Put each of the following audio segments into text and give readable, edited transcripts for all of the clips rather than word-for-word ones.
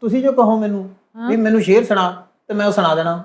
ਤੁਸੀਂ ਜੋ ਕਹੋ ਮੈਨੂੰ ਵੀ ਮੈਨੂੰ ਸ਼ੇਰ ਸੁਣਾ ਤੇ ਮੈਂ ਉਹ ਸੁਣਾ ਦੇਣਾ।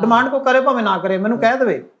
ਡਿਮਾਂਡ ਕੋ ਕਰੇ ਭਾਵੇਂ ਨਾ ਕਰੇ ਮੈਨੂੰ ਕਹਿ ਦੇਵੇ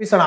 ਵੀ ਸੁਣਾ।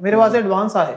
ਮੇਰੇ ਵਾਸਤੇ ਐਡਵਾਂਸ ਆ ਹੈ।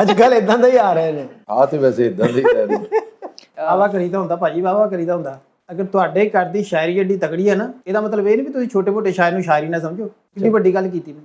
ਅੱਜਕੱਲ ਇਦਾਂ ਦਾ ਹੀ ਆ ਰਹੇ ਨੇ। ਆ ਤੇ ਵੈਸੇ ਇਦਾਂ ਦੀ ਵਾਵਾ ਕਰੀਦਾ ਹੁੰਦਾ ਭਾਜੀ, ਵਾਵਾ ਕਰੀਦਾ ਹੁੰਦਾ। ਅਗਰ ਤੁਹਾਡੇ ਘਰ ਦੀ ਸ਼ਾਇਰੀ ਏਡੀ ਤਕੜੀ ਹੈ ਨਾ, ਇਹਦਾ ਮਤਲਬ ਇਹ ਨਹੀਂ ਵੀ ਤੁਸੀਂ ਛੋਟੇ ਮੋਟੇ ਸ਼ਾਇਰ ਨੂੰ ਸ਼ਾਇਰੀ ਨਾ ਸਮਝੋ। ਕਿੰਨੀ ਵੱਡੀ ਗੱਲ ਕੀਤੀ ਮੈਂ।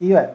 ਕੀ ਹੋਇਆ?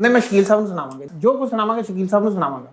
ਨਹੀਂ, ਮੈਂ ਸ਼ਕੀਲ ਸਾਹਿਬ ਨੂੰ ਸੁਣਾਵਾਂਗਾ। ਜੋ ਕੁਝ ਸੁਣਾਵਾਂਗਾ ਸ਼ਕੀਲ ਸਾਹਿਬ ਨੂੰ ਸੁਣਾਵਾਂਗਾ।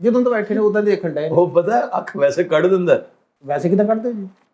ਜਦੋਂ ਤੋਂ ਬੈਠੇ ਨੇ ਉਦਾਂ ਦੇ ਦੇਖਣ ਡਏ ਨੇ। ਉਹ ਪਤਾ ਅੱਖ ਵੈਸੇ ਕੱਢ ਦਿੰਦਾ। ਵੈਸੇ ਕਿਦਾਂ ਕੱਢਦੇ ਜੀ?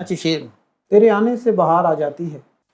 ਅੱਛਾ ਸ਼ੇਰ। ਤੇਰੇ ਆਨੇ ਸੇ ਬਹਾਰ ਆ ਜਾਤੀ ਹੈ।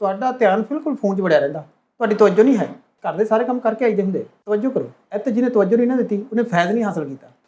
ਤੁਹਾਡਾ ਧਿਆਨ ਬਿਲਕੁਲ ਫੋਨ 'ਚ ਵੜਿਆ ਰਹਿੰਦਾ, ਤੁਹਾਡੀ ਤਵੱਜੋ ਨਹੀਂ ਹੈ। ਘਰ ਦੇ ਸਾਰੇ ਕੰਮ ਕਰਕੇ ਆਈਦੇ ਹੁੰਦੇ। ਤਵੱਜੋ ਕਰੋ। ਇੱਥੇ ਜਿਹਨੇ ਤਵੱਜੋ ਨਹੀਂ ਨਾ ਦਿੱਤੀ ਉਹਨੇ ਫਾਇਦਾ ਨਹੀਂ ਹਾਸਲ ਕੀਤਾ।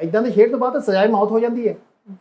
ਇਦਾਂ ਦੇ ਸ਼ੇਰ ਤੋਂ ਬਾਅਦ ਸਜ਼ਾਏ ਮੌਤ ਹੋ ਜਾਂਦੀ ਹੈ।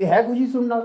ਇਹ ਹੈ ਖੁਸ਼ੀ ਸੁਣਨ ਨਾਲ।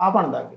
ਆ ਬਣਦਾ ਅੱਗੇ।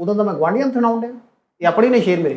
ਉਦੋਂ ਤਾਂ ਮੈਂ ਗਵਾਂਢੀਆਂ ਨੂੰ ਸੁਣਾਉਣ ਡਿਆ। ਇਹ ਆਪਣੇ ਨੇ ਸ਼ੇਰ ਮੇਰੇ।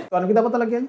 ਤੁਹਾਨੂੰ ਕਿੱਦਾਂ ਪਤਾ ਲੱਗਿਆ ਜੀ?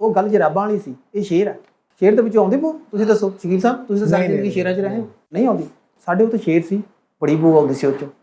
ਉਹ ਗੱਲ ਜਰਾਬਾਂ ਵਾਲੀ ਸੀ, ਇਹ ਸ਼ੇਰ ਹੈ। ਸ਼ੇਰ ਦੇ ਵਿੱਚੋਂ ਆਉਂਦੀ ਬੂ? ਤੁਸੀਂ ਦੱਸੋ ਸ਼ਕੀਲ ਸਾਹਿਬ, ਤੁਸੀਂ ਤਾਂ ਸਾਰੀ ਜ਼ਿੰਦਗੀ ਸ਼ੇਰਾਂ 'ਚ ਰਹੇ ਹੋ। ਨਹੀਂ ਆਉਂਦੀ। ਸਾਡੇ ਉੱਤੇ ਸ਼ੇਰ ਸੀ, ਬੜੀ ਬੂ ਆਉਂਦੀ ਸੀ ਉਹ 'ਚੋਂ।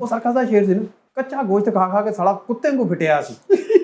ਉਹ ਸਰਕਸ ਦਾ ਸ਼ੇਰ ਸੀ ਨਾ, ਕੱਚਾ ਗੋਸ਼ਤ ਖਾ ਖਾ ਕੇ ਸਾਲਾ ਕੁੱਤੇ ਵਾਂਗੂ ਫਿਟਿਆ ਸੀ।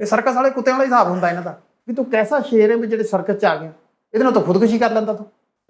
ਇਹ ਸਰਕਸ ਵਾਲੇ ਕੁੱਤਿਆਂ ਵਾਲਾ ਹਿਸਾਬ ਹੁੰਦਾ ਇਹਨਾਂ ਦਾ, ਵੀ ਤੂੰ ਕੈਸਾ ਸ਼ੇਰ ਹੈ ਵੀ ਜਿਹੜੇ ਸਰਕਸ 'ਚ ਆ ਗਿਆ। ਇਹਦੇ ਨਾਲ ਤਾਂ ਖੁਦਕੁਸ਼ੀ ਕਰ ਲੈਂਦਾ ਤੂੰ।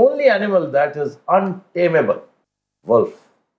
only animal that is untamable, wolf.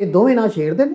ਇਹ ਦੋਵੇਂ ਨਾਂ ਸ਼ੇਰ ਦੇ ਨੇ,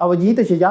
ਅਵਜੀਤ ਤੇ ਸ਼ਜਾ।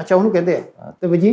ਅੱਛਾ ਉਹਨੂੰ ਕਹਿੰਦੇ ਆ। ਤੇ ਵਜੀ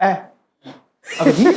ਐ ਅਵਜੀਤ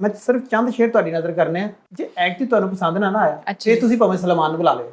ਮੈਂ ਸਿਰਫ ਚੰਦ ਸ਼ੇਰ ਤੁਹਾਡੀ ਨਜ਼ਰ ਕਰਨੇ ਆ ਜੇ ਐਕਟ ਹੀ ਤੁਹਾਨੂੰ ਪਸੰਦ ਨਾ ਆਇਆ ਅੱਛਾ। ਤੇ ਤੁਸੀਂ ਭਾਵੇਂ ਸਲਮਾਨ ਨੂੰ ਬੁਲਾ ਲਿਓ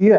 ਕੀ ਹੈ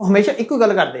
ਉਹ ਹਮੇਸ਼ਾ ਇੱਕੋ ਗੱਲ ਕਰਦੇ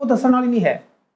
ਉਹ ਦੱਸਣ ਵਾਲੀ ਨਹੀਂ ਹੈ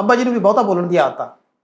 ਅੱਬਾ ਜੀ ਨੂੰ ਵੀ ਬਹੁਤਾ ਬੋਲਣ ਦੀ ਆਦਤ ਆ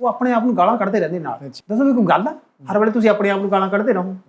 ਉਹ ਆਪਣੇ ਆਪ ਨੂੰ ਗਾਲਾਂ ਕੱਢਦੇ ਰਹਿੰਦੇ ਨਾਲ ਦੱਸੋ ਵੀ ਕੋਈ ਗੱਲ ਆ ਹਰ ਵੇਲੇ ਤੁਸੀਂ ਆਪਣੇ ਆਪ ਨੂੰ ਗਾਲਾਂ ਕੱਢਦੇ ਰਹੋ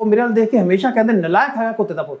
ਉਹ ਮੇਰੇ ਨਾਲ ਦੇਖ ਕੇ ਹਮੇਸ਼ਾ ਕਹਿੰਦੇ ਨਲਾਇਕ ਹੈਗਾ ਕੁੱਤੇ ਦਾ ਪੁੱਤ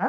ਹੈ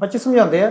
ਬੱਚੇ ਸਮਝਾਉਂਦੇ ਆ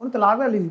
ਉਹਨੇ ਤਲਾਕ ਲੈ ਲਈ ਸੀ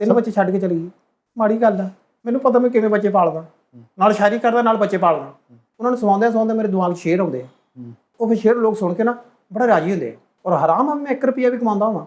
ਤਿੰਨ ਬੱਚੇ ਛੱਡ ਕੇ ਚਲੀ ਗਈ ਮਾੜੀ ਗੱਲ ਆ ਮੈਨੂੰ ਪਤਾ ਮੈਂ ਕਿਵੇਂ ਬੱਚੇ ਪਾਲਦਾ ਨਾਲ ਸ਼ਾਇਰੀ ਕਰਦਾ ਨਾਲ ਬੱਚੇ ਪਾਲਦਾ ਉਹਨਾਂ ਨੂੰ ਸਵਾਉਂਦੇ ਮੇਰੇ ਦਿਮਾਗ 'ਚ ਸ਼ੇਰ ਆਉਂਦੇ ਆ ਉਹ ਫਿਰ ਸ਼ੇਰ ਲੋਕ ਸੁਣ ਕੇ ਨਾ ਬੜਾ ਰਾਜੀ ਹੁੰਦੇ ਆ ਔਰ ਹਰਾਮ ਮੈਂ 1 ਰੁਪਿਆ ਵੀ ਕਮਾਉਂਦਾ ਹਾਂ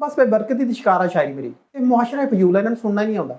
ਬਸ ਫਿਰ ਬਰਕਤ ਦੀ ਸ਼ਿਕਾਰ ਆ ਸ਼ਾਇਰੀ ਮੇਰੀ ਇਹ ਮੁਆਸ਼ਰਾ ਫਜ਼ੂਲ ਹੈ ਇਹਨਾਂ ਨੂੰ ਸੁਣਨਾ ਹੀ ਨਹੀਂ ਆਉਂਦਾ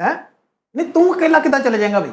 ਹੈ ਨਹੀਂ ਤੂੰ ਅਕੇਲਾ ਕਿੱਦਾਂ ਚਲੇ ਜਾਏਗਾ ਵੀ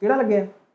ਕਿਹੜਾ ਲੱਗਿਆ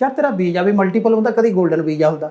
ਯਾਰ ਤੇਰਾ ਵੀਜ਼ਾ ਵੀ ਮਲਟੀਪਲ ਹੁੰਦਾ ਕਦੀ 골ਡਨ ਵੀਜ਼ਾ ਹੁੰਦਾ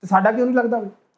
ਤੇ ਸਾਡਾ ਕਿਉਂ ਨਹੀਂ ਲੱਗਦਾ ਵੀ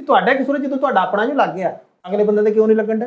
ਕਿ ਤੁਹਾਡਾ ਕਸੂਰ ਹੈ ਜਦੋਂ ਤੁਹਾਡਾ ਆਪਣਾ ਜੋ ਲੱਗ ਗਿਆ ਅਗਲੇ ਬੰਦੇ ਦੇ ਕਿਉਂ ਨਹੀਂ ਲੱਗਣ ਦਾ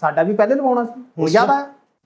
ਸਾਡਾ ਵੀ ਪਹਿਲੇ ਲਵਾਉਣਾ ਸੀ ਹੁਣ ਯਾਦ ਆਇਆ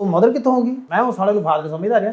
ਉਹ ਮਦਰ ਕਿੱਥੋਂ ਹੋਗੀ ਮੈਂ ਉਹ ਸਾਲੇ ਨੂੰ ਫਾਦਰ ਸਮਝਦਾ ਰਿਹਾ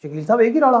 ਸ਼ਕੀਲ ਸਾਹਿਬ ਇਹ ਕੀ ਰੌਲਾ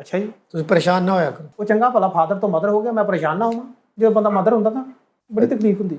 ਅੱਛਾ ਜੀ ਤੁਸੀਂ ਪਰੇਸ਼ਾਨ ਨਾ ਹੋਇਆ ਕਰੋ। ਉਹ ਚੰਗਾ ਭਲਾ ਫਾਦਰ ਤੋਂ ਮਦਰ ਹੋ ਗਿਆ ਮੈਂ ਪਰੇਸ਼ਾਨ ਨਾ ਹੋਵਾਂ ਜਦੋਂ ਬੰਦਾ ਮਦਰ ਹੁੰਦਾ ਤਾਂ ਬੜੀ ਤਕਲੀਫ ਹੁੰਦੀ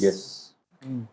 yes.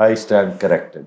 I stand corrected.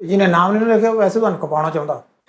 ਜਿਹਨੇ ਨਾਮ ਨਹੀਂ ਲਿਖਿਆ ਵੈਸੇ ਤੁਹਾਨੂੰ ਕਪਾਉਣਾ ਚਾਹੁੰਦਾ।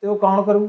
ਤੇ ਉਹ ਕੌਣ ਕਰੂ?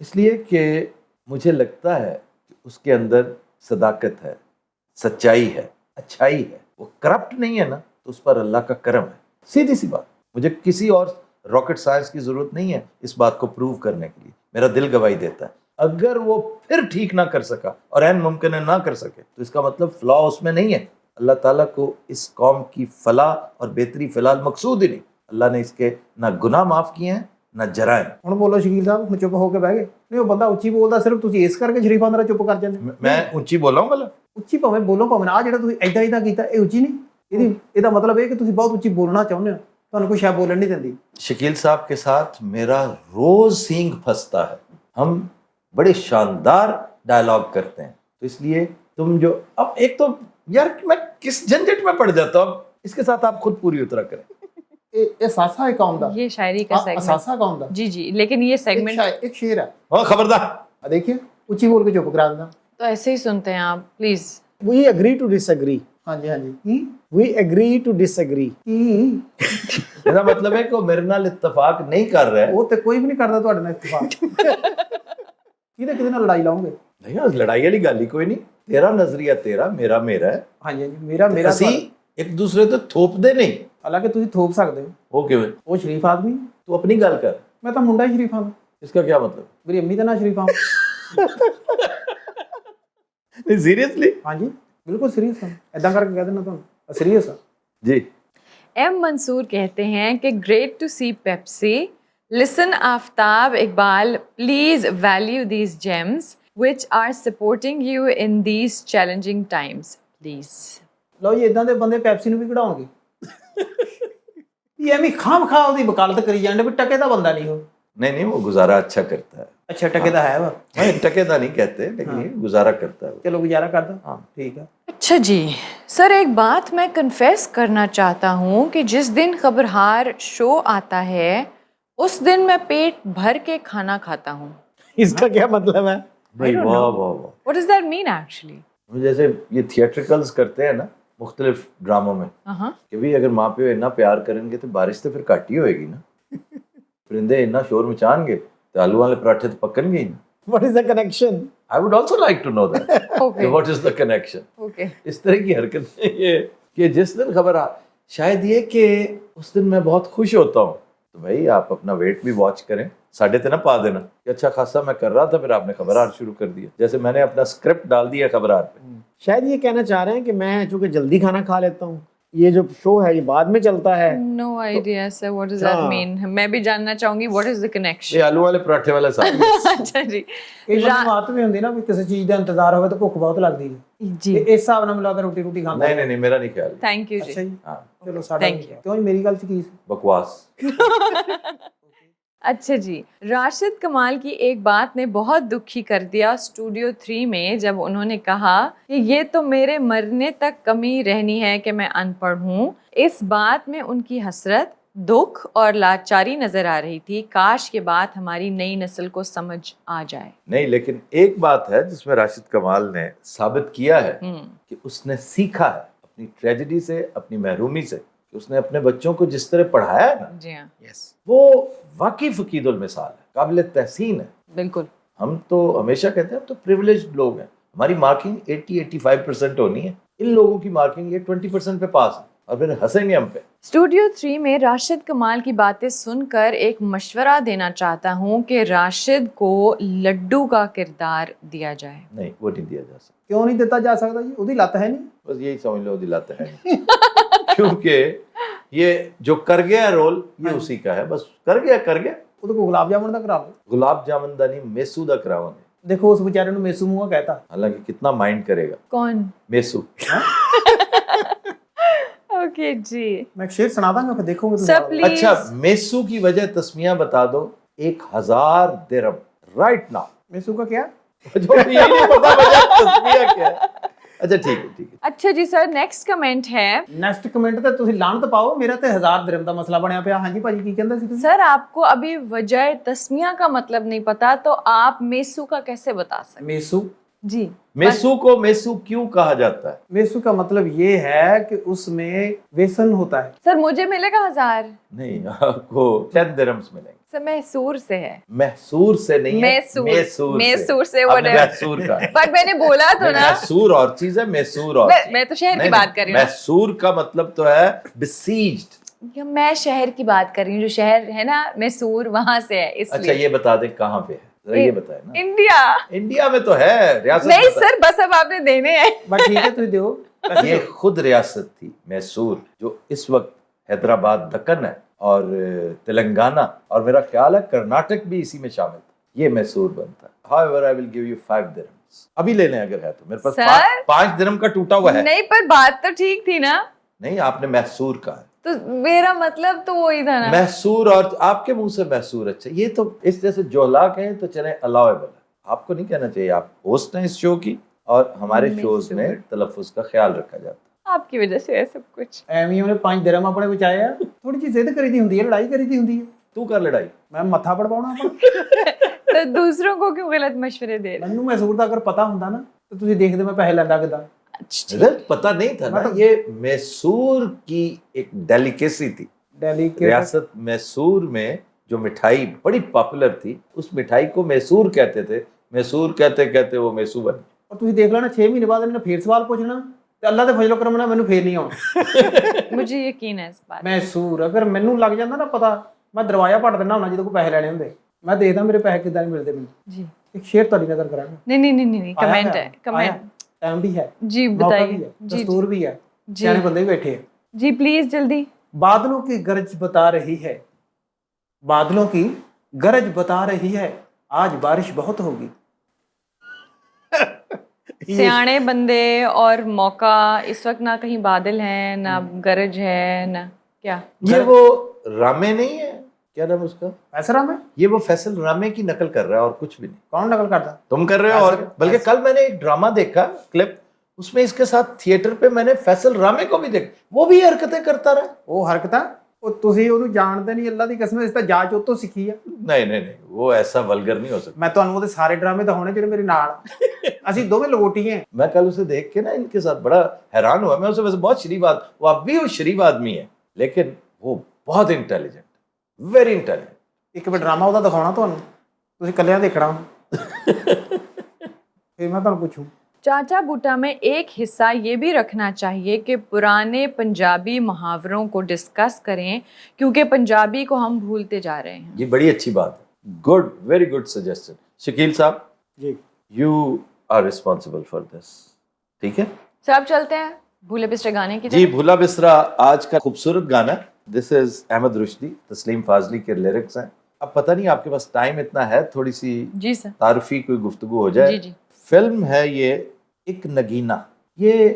اس لیے کہ مجھے لگتا ہے کہ اس کے اندر صداقت ہے, سچائی ہے, اچھائی ہے. وہ کرپٹ نہیں ہے نا, تو اس پر اللہ کا کرم ہے. سیدھی سی بات. مجھے کسی اور راکٹ سائنس کی ضرورت نہیں ہے اس بات کو پروو کرنے کے لیے. میرا دل گواہی دیتا ہے. اگر وہ پھر ٹھیک نہ کر سکا اور عین ممکن ہے نہ کر سکے, تو اس کا مطلب فلا اس میں نہیں ہے. اللہ تعالیٰ کو اس قوم کی فلاح اور بہتری فی الحال مقصود ہی نہیں. اللہ نے اس کے نہ گناہ معاف کیے ہیں نہ جرائم. ਹੁਣ ਬੋਲੋ ਸ਼ਕੀਲ ਸਾਹਿਬ, ਹੁਣ ਚੁੱਪ ਹੋ ਕੇ ਬਹਿ ਗਏ. ਨਹੀਂ, ਉਹ ਬੰਦਾ ਉੱਚੀ ਬੋਲਦਾ, ਸਿਰਫ ਤੁਸੀਂ ਇਸ ਕਰਕੇ ਸ਼ਰੀਫਾਂ ਦਾ ਚੁੱਪ ਕਰ ਜਾਂਦੇ. ਮੈਂ ਉੱਚੀ ਬੋਲਾਂ ਗਲਾ? ਉੱਚੀ ਭਾਵੇਂ ਬੋਲੋ, ਭਾਵੇਂ ਨਾ. ਜਿਹੜਾ ਤੁਸੀਂ ਐਡਾ ਐਡਾ ਕੀਤਾ ਇਹ ਉੱਚੀ ਨਹੀਂ. ਇਹਦਾ ਮਤਲਬ ਇਹ ਕਿ ਤੁਸੀਂ ਬਹੁਤ ਉੱਚੀ ਬੋਲਣਾ ਚਾਹੁੰਦੇ ਹੋ, ਤੁਹਾਨੂੰ ਕੋਈ ਸ਼ਾਇਦ ਬੋਲਣ ਨਹੀਂ ਦਿੰਦੀ. شکیل صاحب کے ساتھ میرا روز سینگ پھنستا ہے. ہم بڑے شاندار ڈائلاگ کرتے ہیں, تو اس لیے تم جو اب ایک تو یار میں کس جھنجٹ میں پڑ جاتا ہوں. اس کے ساتھ آپ خود پوری اترا کریں. ਇਹ ਸਾਸਾ ਹੈ ਕੌਮ ਦਾ, یہ شاعری کا سیگمنٹ. ਸਾਸਾ ਕੌਮ ਦਾ جی جی, لیکن یہ سیگمنٹ ਇੱਕ ਸ਼ੇਰ ਹੈ. ہاں خبردار. دیکھیے ਉੱਚੀ بول کے چپ کرا دینا. تو ایسے ہی سنتے ہیں آپ please. We agree to disagree. ਹਾਂਜੀ ਹਾਂਜੀ. ਕੀ We agree to disagree. ਕੀ میرا مطلب ہے کہ وہ میرے نال اتفاق نہیں کر رہا ہے. ਉਹ ਤੇ ਕੋਈ ਵੀ ਨਹੀਂ ਕਰਦਾ ਤੁਹਾਡੇ ਨਾਲ ਇਤਫਾਕ. ਕਿਹਦੇ ਨਾਲ ਲੜਾਈ ਲਾਉਂਗੇ؟ نہیں, اس لڑائی والی گل ہی کوئی نہیں. تیرا نظریہ تیرا, میرا میرا ہے. ਹਾਂਜੀ ਹਾਂਜੀ. ਮੇਰਾ اسی ایک دوسرے تو تھوپ دے نہیں. ਹਾਲਾਂਕਿ ਤੁਸੀਂ ਥੋਪ ਸਕਦੇ ਹੋ. وہ کیوں ہے؟ ਉਹ ਸ਼ਰੀਫ ਆਦمی, تو اپنی گل کر. ਮੈਂ ਤਾਂ ਮੁੰਡਾ ਹੀ ਸ਼ਰੀਫਾਂ ਦਾ. اس کا کیا مطلب؟ ਮੇਰੀ ਅੰਮੀ ਦਾ ਨਾਂ ਸ਼ਰੀਫਾਂ. نہیں سیریسلی؟ ਹਾਂਜੀ ਬਿਲਕੁਲ ਸੀਰੀਅਸ ਹਾਂ. ਐਦਾਂ ਕਰਕੇ ਕਹਿ ਦੇਣਾ ਤੁਹਾਨੂੰ ਸੀਰੀਅਸ ਹਾਂ. جی. ایم منصور کہتے ہیں کہ great to see Pepsi. Listen Aftab Iqbal, please value these games which are supporting you in these challenging times. Please. ਲਓ ਜੀ, ਇਦਾਂ ਦੇ ਬੰਦੇ ਪੈਪਸੀ ਨੂੰ ਵੀ ਕਢਾਉਣਗੇ. ਇਹ ਐਵੇਂ ਖਾਮ ਖਾ ਉਹਦੀ ਵਕਾਲਤ ਕਰੀ ਜਾਂਦੇ ਵੀ ਟਕੇ ਦਾ ਬੰਦਾ ਨਹੀਂ ਉਹ. نہیں نہیں, وہ گزارا اچھا کرتا ہے. ਅੱਛਾ, ਟਕੇ ਦਾ ਹੈ ਵਾ. نہیں, ٹکے دا نہیں کہتے, لیکن یہ گزارا کرتا ہے. ਚਲੋ ਗੁਜ਼ਾਰਾ ਕਰਦਾ. ہاں. ਠੀਕ ਹੈ. اچھا جی سر, ایک بات میں کنفیس کرنا چاہتا ہوں کہ جس دن خبرہار شو آتا ہے اس دن میں پیٹ بھر کے کھانا کھاتا ہوں. اس کا کیا مطلب ہے؟ بھائی واہ واہ واہ. What does that mean actually? جیسے یہ تھیٹریکلز کرتے ہیں نا مختلف ڈراموں میں, کہ بھی اگر ماں پیو اتنا پیار کریں گے تو بارش تو پھر گھٹ ہی ہوئے گی نا. پرندے اتنا شور مچان گے تو آلو والے پراٹھے تو پکن گے ہی نا. What is the connection? I would also like to know that. Okay. What is the connection? Okay. اس طرح کی حرکتیں یہ کہ جس دن خبر شاید یہ کہ اس دن میں بہت خوش ہوتا ہوں, تو بھائی آپ اپنا ویٹ بھی واچ کریں. ساڑھے تے نہ پا دینا کہ اچھا خاصا میں کر رہا تھا, پھر آپ نے خبرار شروع کر دیا. جیسے میں نے اپنا اسکرپٹ ڈال دیا خبرار پہ. شاید یہ کہنا چاہ رہے ہیں کہ میں چونکہ جلدی کھانا کھا لیتا ہوں, یہ جو شو ہے یہ بعد میں چلتا ہے. No idea sir, what does that mean? میں بھی جاننا چاہوں گی what is the connection. یہ آلو والے پراٹھے والا ساتھ. اچھا جی. ਇਹ ਮੈਨੂੰ ਆਦਤ ਵੀ ਹੁੰਦੀ ਨਾ ਵੀ ਕਿਸੇ ਚੀਜ਼ ਦਾ ਇੰਤਜ਼ਾਰ ਹੋਵੇ ਤਾਂ ਭੁੱਖ ਬਹੁਤ ਲੱਗਦੀ ਹੈ. جی ਇਸ ਹਿਸਾਬ ਨਾਲ ਮਿਲਾ ਕੇ ਰੋਟੀ ਖਾਂਦਾ. نہیں نہیں نہیں, میرا نہیں خیال. thank you ਅੱਛਾ جی. ਜੀ. ہاں, ਚਲੋ ਸਾਡਾ Thank you. ਕਿਉਂ ਜੀ, ਮੇਰੀ ਗੱਲ 'ਚ ਕੀ ਸੀ? بکواس. اچھا جی, راشد کمال کی ایک بات نے بہت دکھی کر دیا اسٹوڈیو 3 میں جب انہوں نے کہا کہ یہ تو میرے مرنے تک کمی رہنی ہے کہ میں ان پڑھ ہوں. اس بات میں ان کی حسرت, دکھ اور لاچاری نظر آ رہی تھی. کاش یہ بات ہماری نئی نسل کو سمجھ آ جائے. نہیں, لیکن ایک بات ہے جس میں راشد کمال نے ثابت کیا ہے کہ اس نے سیکھا ہے اپنی ٹریجڈی سے, اپنی محرومی سے, کہ اس نے اپنے بچوں کو جس طرح پڑھایا ہے نا, جی ہاں, وہ واقعی فقید المثال ہے, قابل تحسین ہے. بالکل. ہم تو ہمیشہ کہتے ہیں ہم تو پریولیجڈ لوگ ہیں, ہماری مارکنگ 80-85% ہونی ہے. ان لوگوں کی مارکنگ یہ 20% پہ پاس ہے, اور پھر ہنسیں گے ہم پہ. اسٹوڈیو 3 میں راشد کمال کی باتیں سن کر ایک مشورہ دینا چاہتا ہوں کہ راشد کو لڈو کا کردار دیا جائے. نہیں, وہ نہیں دیا جا سکتا. ਕਿਉਂ ਨਹੀਂ ਦਿੱਤਾ ਜਾ ਸਕਦਾ ਜੀ? ਉਹਦੀ ਲੱਤ ہے نہیں. بس یہی سمجھ لو دلاتا ہے. کیونکہ یہ جو کر گیا رول یہ اسی کا ہے, بس کر گیا. ਉਹਦੇ ਕੋਲ ਗੁਲਾਬ ਜਾਮਣ ਦਾ ਕਰਾ ਲਓ. گلاب جامن دا نہیں, میسو دا کراؤ نے. ਦੇਖੋ ਉਸ ਵਿਚਾਰੇ ਨੂੰ ਮੇਸੂ ਮੂੰਹਾ ਕਹਿਤਾ. حالانکہ کتنا مائنڈ کرے گا کون؟ میسو. اوکے جی. میں ایک شعر سنا داں گا, پھر دیکھو گے سر تم. پلیز. اچھا, میسو کی وجہ تسمیہ بتا دو. 1000 درہم رائٹ ناؤ. ਮੇਸੂ کا کیا؟ جو بھی یہی نہیں پتا وجہ تسمیہ کیا ہے. اچھا ٹھیک ہے. اچھا جی سر, نیکسٹ کمنٹ ہے. ਨੈਕਸਟ ਕਮੈਂਟ ਤੇ ਤੁਸੀਂ ਲਾਹਨਤ ਪਾਓ, ਮੇਰਾ ਤੇ 1000 ਦਿਰਹਮ ਦਾ ਮਸਲਾ ਬਣਿਆ ਪਿਆ. ਹਾਂਜੀ ਭਾਜੀ, ਕੀ ਕਹਿੰਦਾ ਸੀ ਤੁਸੀਂ? سر آپ کو ابھی وجہ تسمیہ کا مطلب نہیں پتا تو آپ میسو کا کیسے بتا سکتے؟ ਮੇਸੂ جی میسو کو میسو کیوں کہا جاتا ہے؟ میسو کا مطلب یہ ہے کہ اس میں ویسن ہوتا ہے. سر مجھے ملے گا 1000. نہیں، آپ کو 10 درہمز ملیں گے. سر محسور سے ہے. محسور سے نہیں ہے، میسور سے آپ نے whatever. محسور کا بٹ میں نے بولا تو نا, محسور اور چیز ہے، میسور اور چیز. میں تو شہر کی نہیں، بات کر رہی ہوں. محسور کا مطلب تو ہے besieged. میں شہر کی بات کر رہی ہوں, جو شہر ہے نا میسور, وہاں سے ہے. اس اچھا یہ بتا دیں کہاں پہ ہے, ذرا یہ بتائیں نا. انڈیا. انڈیا میں تو ہے ریاست. نہیں سر, بس اب آپ نے دینے ہیں. بس ٹھیک ہے, تجھے دیو. یہ خود ریاست تھی میسور, جو اس وقت حیدرآباد دکن ہے, اور تلنگانہ, اور میرا خیال ہے کرناٹک بھی اسی میں شامل تھا. یہ میسور بنتا ہے. However, I will give you 5 dirhams. ابھی لے لیں اگر ہے تو, میرے پاس 5 درہم کا ٹوٹا ہوا ہے. نہیں پر بات تو ٹھیک تھی نا. نہیں, آپ نے محسور کہا ہے تو میرا مطلب تو وہی تھا نا. محسور, اور آپ کے منہ سے محسور. اچھا یہ تو اس جیسے جوہلا کہیں تو چلیں الاویبل ہے, آپ کو نہیں کہنا چاہیے. آپ ہوسٹ ہیں اس شو کی, اور ہمارے شوز میں تلفظ کا خیال رکھا جاتا ہے. آپ کی وجہ سے ہے سب کچھ. ایویں نے 5 درہم اپنے بچائے ਆ. ਥੋੜੀ ਜਿਹੀ ਜ਼ਿੱਦ ਕਰੀ ਦੀ ਹੁੰਦੀ ਹੈ, ਲੜਾਈ ਕਰੀ ਦੀ ਹੁੰਦੀ ਹੈ. ਤੂੰ ਕਰ ਲੜਾਈ, ਮੈਂ ਮੱਥਾ ਪੜਵਾਉਣਾ ਆਪਣਾ. تو دوسروں کو کیوں غلط مشورے دے رہے. ਮੈਨੂੰ ਮੈਸੂਰ ਦਾ ਅਗਰ ਪਤਾ ਹੁੰਦਾ ਨਾ ਤਾਂ ਤੁਸੀਂ ਦੇਖਦੇ ਮੈਂ ਪੈਸੇ ਲੈਂਦਾ ਕਿਦਾਂ. پتہ نہیں تھا نا. یہ میسور کی ایک ڈیلیکیسی تھی. دہلی کے ریاست میسور میں جو مٹھائی بڑی پاپولر تھی, اس مٹھائی کو میسور کہتے تھے. میسور کہتے کہتے وہ میسو بن. اور ਤੁਸੀਂ ਦੇਖ ਲੈਣਾ 6 ਮਹੀਨੇ ਬਾਅਦ ਇਹਨਾਂ ਨੇ ਫੇਰ ਸਵਾਲ ਪੁੱਛਣਾ ਤੇ ਅੱਲਾ ਦੇ ਫਜ਼ਲ ਕਰਮ ਨਾਲ ਮੈਨੂੰ ਫੇਰ ਨਹੀਂ ਆਉਣਾ. مجھے یقین ہے اس بات. ਮੈਸੂਰ ਅਗਰ ਮੈਨੂੰ ਲੱਗ ਜਾਂਦਾ ਨਾ ਪਤਾ, ਮੈਂ ਦਰਵਾਜ਼ਾ ਪੱਟ ਦਿੰਦਾ ਹੁੰਦਾ ਜਦੋਂ ਕੋਈ ਪੈਸੇ ਲੈਣੇ ਹੁੰਦੇ. ਮੈਂ ਦੇਖਦਾ ਮੇਰੇ ਪੈਸੇ ਕਿੱਦਾਂ ਨਹੀਂ ਮਿਲਦੇ ਮੈਨੂੰ. جی ਇੱਕ ਸ਼ੇਰ ਤੁਹਾਡੀ ਨਜ਼ਰ ਕਰਾਂਗਾ. نہیں نہیں نہیں نہیں, کمنٹ ہے, کمنٹ. ਟਾਈم بھی ਹੈ, جی موقع بتائیے. بھی ہے, جی دستور بھی ہے, جی سیانے بندے بھی بیٹھے ہیں. جی پلیز جلدی. بادلوں کی گرج بتا رہی ہے, بادلوں کی گرج بتا رہی ہے, آج بارش بہت ہوگی. سیانے بندے اور موقع, اس وقت نہ کہیں بادل ہیں نہ گرج ہے نہ کیا. یہ وہ رامے نہیں ہے, کیا نام اس کا, ایسا میں یہ وہ فیصل رامے کی نقل کر رہا ہے اور کچھ بھی نہیں. کون نقل کرتا؟ تم کر رہے ہو. اور بلکہ کل میں نے ایک ڈرامہ دیکھا کلپ, اس میں اس کے ساتھ تھیٹر پہ میں نے فیصل رامے کو بھی دیکھا, وہ بھی حرکتیں کرتا رہا. ਉਹ ਹਰਕਤਾਂ ਉਹ ਤੁਸੀਂ ਉਹਨੂੰ ਜਾਣਦੇ ਨਹੀਂ, ਅੱਲਾ ਦੀ ਕਸਮ, ਇਸ ਤਾਂ ਜਾਂਚ ਉਹ ਤੋਂ ਸਿੱਖੀ ਆ. نہیں نہیں نہیں, وہ ایسا ولگر نہیں ہو سکتا. ਮੈਂ ਤੁਹਾਨੂੰ ਉਹਦੇ ਸਾਰੇ ਡਰਾਮੇ ਦਿਖਾਉਣੇ ਜਿਹੜੇ ਮੇਰੇ ਨਾਲ. ਅਸੀਂ ਦੋਵੇਂ ਲਗੋਟੀ ہیں. میں کل اسے دیکھ کے نا ان کے ساتھ بڑا حیران ہوا. میں اسے ویسے بہت شریف وہ اب بھی وہ شریف آدمی ہے, لیکن وہ بہت انٹیلیجنٹ, ویری انٹیلیجنٹ. ਇੱਕ ਮੈਂ ਡਰਾਮਾ ਉਹਦਾ ਦਿਖਾਉਣਾ ਤੁਹਾਨੂੰ, ਤੁਸੀਂ ਇਕੱਲਿਆਂ ਦੇਖਣਾ. ਫਿਰ ਮੈਂ ਤੁਹਾਨੂੰ ਪੁੱਛੂ. چاچا بوٹا میں ایک حصہ یہ بھی رکھنا چاہیے کہ پرانے پنجابی محاوروں کو ڈسکس کریں, کیونکہ پنجابی کو ہم بھولتے جا رہے ہیں. یہ بڑی اچھی بات ہے. Good, very good suggestion. Shakeel sahab, جی you are responsible for this. ٹھیک ہے سر اب چلتے ہیں بھولے بسرے گانے کی. جی, بھولا بسرا آج کا خوبصورت گانا. دس از احمد رشدی, تسلیم فاضلی کے لیرکس ہیں. اب پتہ نہیں آپ کے پاس ٹائم اتنا ہے, تھوڑی سی جی سر. تعارفی کوئی گفتگو ہو جائے. جی جی. فلم ہے یہ ایک نگینہ. یہ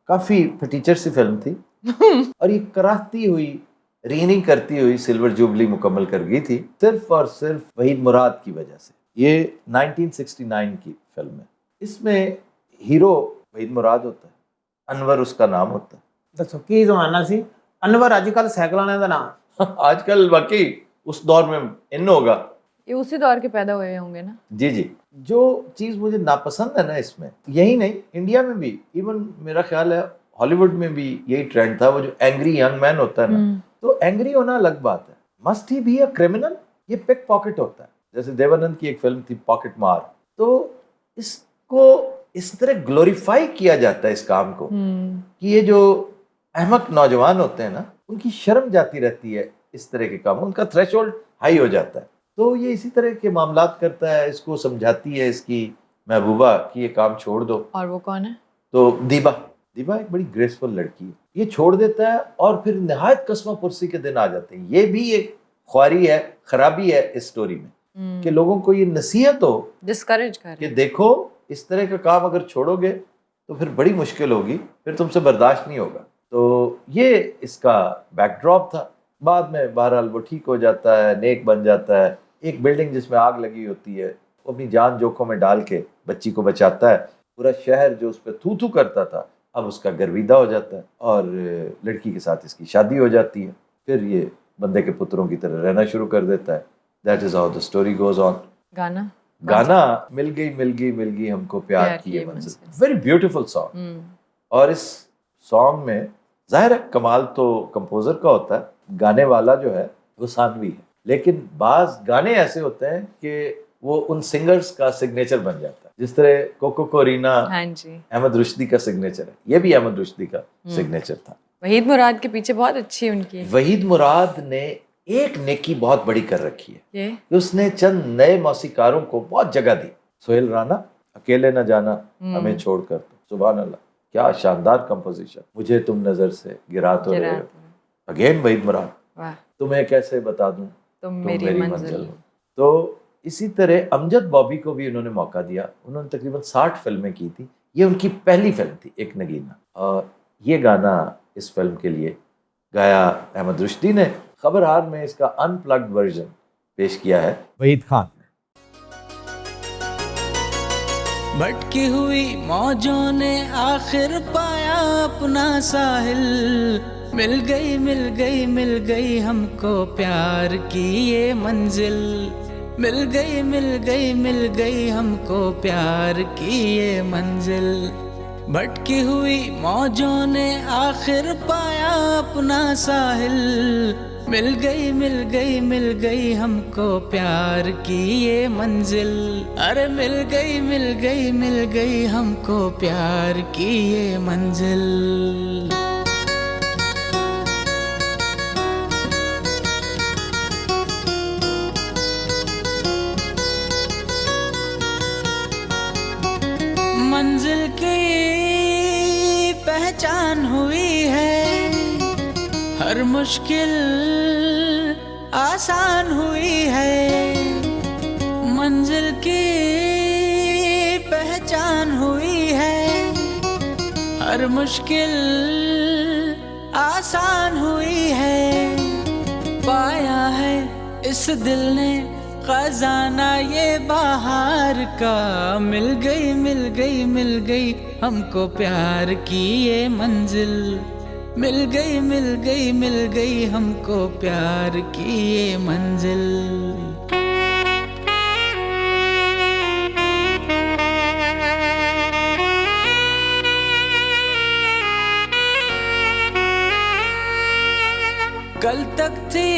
کافی پھٹیچر سی فلم تھی, اور یہ کراہتی ہوئی, ریننگ کرتی ہوئی سلور جوبلی مکمل کر گئی تھی صرف اور صرف وحید مراد کی وجہ سے. یہ 1969 کی فلم ہے. اس میں ہیرو وحید مراد ہوتا ہے, انور اس کا نام ہوتا ہے. ਦੱਸੋ ਕੀ ਜ਼ਮਾਨਾ ਸੀ. ਅਨਵਰ ਅੱਜ ਕੱਲ੍ਹ ਸਾਈਕਲ ਵਾਲਿਆਂ ਦਾ ਨਾਮ. آج کل واقعی اس دور میں ان ہوگا. یہ اسی دور کے پیدا ہوئے ہوں گے نا. جی جی. جو چیز مجھے ناپسند ہے نا اس میں, یہی نہیں انڈیا میں بھی, ایون میرا خیال ہے ہالی ووڈ میں بھی یہی ٹرینڈ تھا. وہ جو اینگری ینگ مین ہوتا ہے نا, تو اینگری ہونا الگ بات ہے, must he be a criminal. یہ پک پاکٹ ہوتا ہے. جیسے دیوانند کی ایک فلم تھی پاکٹ مار, تو اس کو اس طرح گلوریفائی کیا جاتا ہے اس کام کو, کہ یہ جو احمق نوجوان ہوتے ہیں نا, ان کی شرم جاتی رہتی ہے اس طرح کے کام, ان کا تھریش ہولڈ ہائی ہو جاتا ہے. تو یہ اسی طرح کے معاملات کرتا ہے, اس کو سمجھاتی ہے اس کی محبوبہ کہ یہ کام چھوڑ دو. اور وہ کون ہے؟ تو دیبا ایک بڑی گریسفل لڑکی ہے. یہ چھوڑ دیتا ہے, اور پھر نہایت قسمہ پرسی کے دن آ جاتے ہیں. یہ بھی ایک خواری ہے, خرابی ہے اس سٹوری میں, کہ لوگوں کو یہ نصیحت ہو, ڈسکریج کر کہ دیکھو اس طرح کا کام اگر چھوڑو گے تو پھر بڑی مشکل ہوگی, پھر تم سے برداشت نہیں ہوگا. تو یہ اس کا بیک ڈراپ تھا. بعد میں بہرحال وہ ٹھیک ہو جاتا ہے, نیک بن جاتا ہے. ایک بلڈنگ جس میں آگ لگی ہوتی ہے, وہ اپنی جان جوکھوں میں ڈال کے بچی کو بچاتا ہے. پورا شہر جو اس پہ تھو تھو کرتا تھا, اب اس کا گرویدہ ہو جاتا ہے, اور لڑکی کے ساتھ اس کی شادی ہو جاتی ہے. پھر یہ بندے کے پتروں کی طرح رہنا شروع کر دیتا ہے. That is how the story goes on. گانا گانا مل گئی ہم کو پیار کی یہ منزل، ویری بیوٹیفل سانگ. اور اس سانگ میں ظاہر ہے کمال تو کمپوزر کا ہوتا ہے، گانے والا جو ہے وہ ثانوی ہے، لیکن بعض گانے ایسے ہوتے ہیں کہ وہ ان سنگرز کا سگنیچر بن جاتا ہے، جس طرح کوکو کورینا احمد رشدی کا سگنیچر ہے، یہ بھی احمد رشدی کا سگنیچر تھا. وحید مراد کے پیچھے بہت اچھی ان کی. وحید مراد نے ایک نیکی بہت بڑی کر رکھی ہے کہ اس نے چند نئے موسیقاروں کو بہت جگہ دی. سہیل رانا، اکیلے نہ جانا ہمیں چھوڑ کر، سبحان اللہ کیا شاندار کمپوزیشن. مجھے تم نظر سے گرا تو رہے ہو، اگین وحید مراد. تمہیں کیسے بتا دوں تم میری منزل ہو. تو اسی طرح امجد بابی کو بھی انہوں نے موقع دیا، انہوں نے تقریباً 60 فلمیں کی تھی، یہ ان کی پہلی فلم تھی ایک نگینہ. اور یہ گانا اس فلم کے لیے گایا احمد رشدی نے. خبرہار میں اس کا ان پلگڈ ورژن پیش کیا ہے وحید خان نے. بھٹکی ہوئی موجوں نے آخر پایا اپنا ساحل، مل گئی ہم کو پیار کی یہ منزل، مل گئی ہم کو پیار کی یہ منزل. بھٹکی ہوئی موجوں نے آخر پایا اپنا ساحل، مل گئی ہم کو پیار کی یہ منزل. ارے مل گئی ہم کو پیار کی یہ منزل. منزل کی پہچان ہوئی ہے، ہر مشکل آسان ہوئی ہے. منزل کی پہچان ہوئی ہے، ہر مشکل آسان ہوئی ہے. پایا ہے اس دل نے خزانہ یہ بہار کا، مل گئی ہم کو پیار کی یہ منزل، مل گئی ہم کو پیار کی یہ منزل. کل تک تھی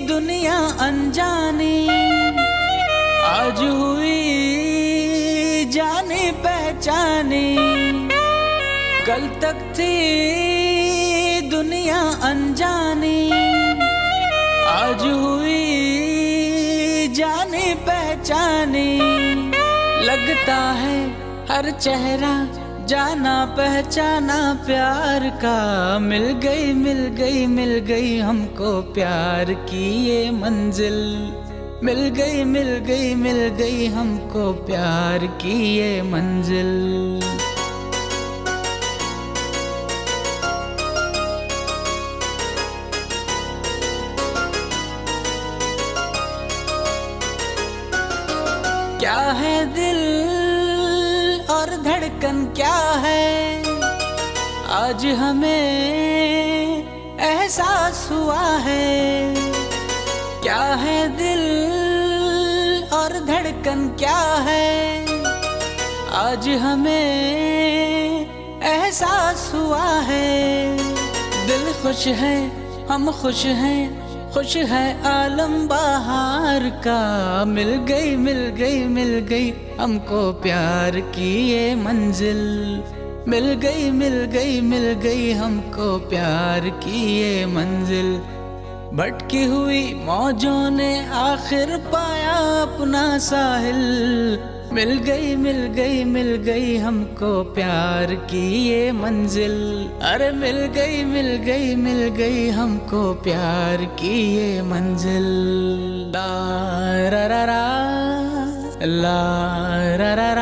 دنیا انجانی، آج ہوئی جانی پہچانی. کل تک تھی دنیا انجانی، آج ہوئی جانی پہچانی. لگتا ہے ہر چہرہ جانا پہچانا پیار کا، مل گئی ہم کو پیار کی یہ منزل، مل گئی ہم کو پیار کی یہ منزل. کیا ہے دل اور دھڑکن کیا ہے، آج ہمیں احساس ہوا ہے. کیا ہے دل اور دھڑکن کیا ہے، آج ہمیں احساس ہوا ہے. دل خوش ہے ہم خوش ہیں، خوش ہے عالم بہار کا، مل گئی ہم کو پیار کی یہ منزل، مل گئی ہم کو پیار کی یہ منزل. بھٹکی ہوئی موجوں نے آخر پایا اپنا ساحل، مل گئی ہم کو پیار کی یہ منزل. ارے مل گئی ہم کو پیار کی یہ منزل. لا را را را لا را را را